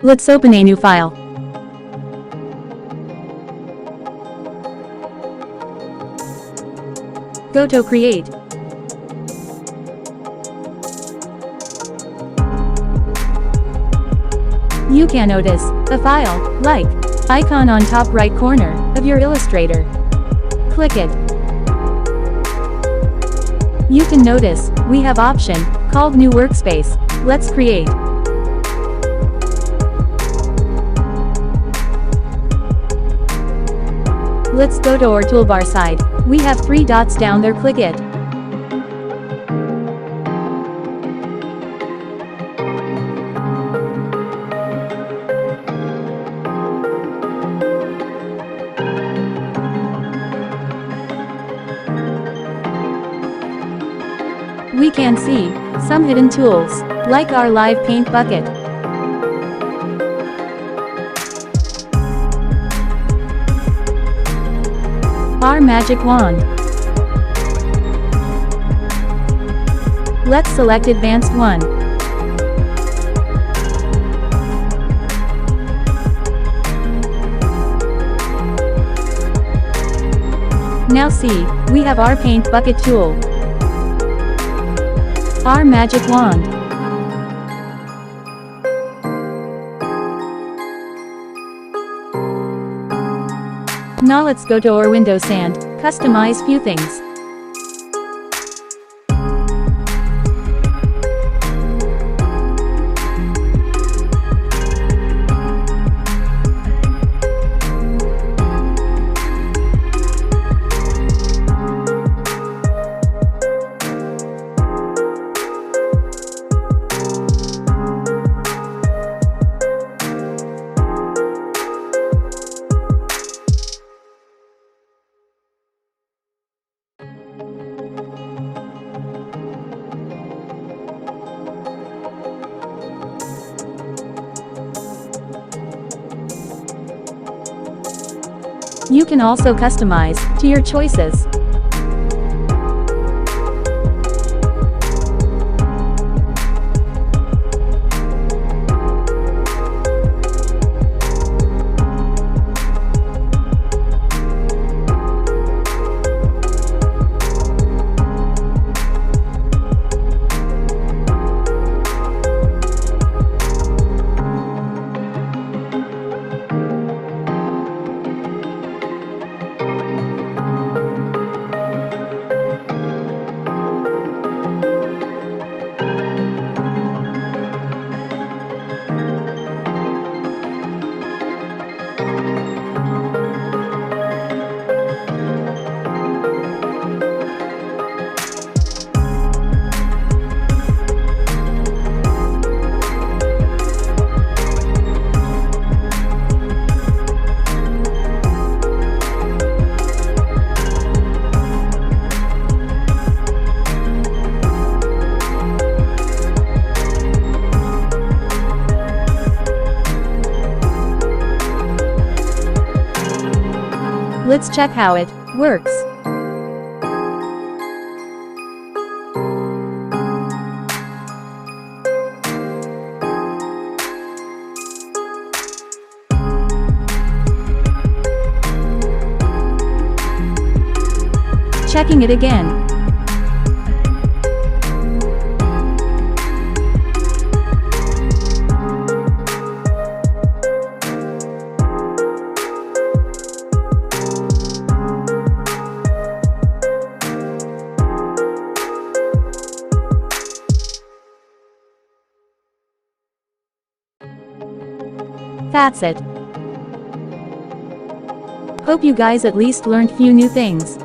Let's open a new file. Go to Create. You can notice a file, like, icon on top right corner of your Illustrator. Click it. You can notice we have option called New Workspace. Let's create. Let's go to our toolbar side. We have 3 dots down there, click it. We can see some hidden tools, like our live paint bucket. Our magic wand. Let's select advanced one. Now see, we have our paint bucket tool. Our magic wand. Now let's go to our Windows and customize few things. You can also customize to your choices. Let's check how it works. Checking it again. That's it. Hope you guys at least learned few new things.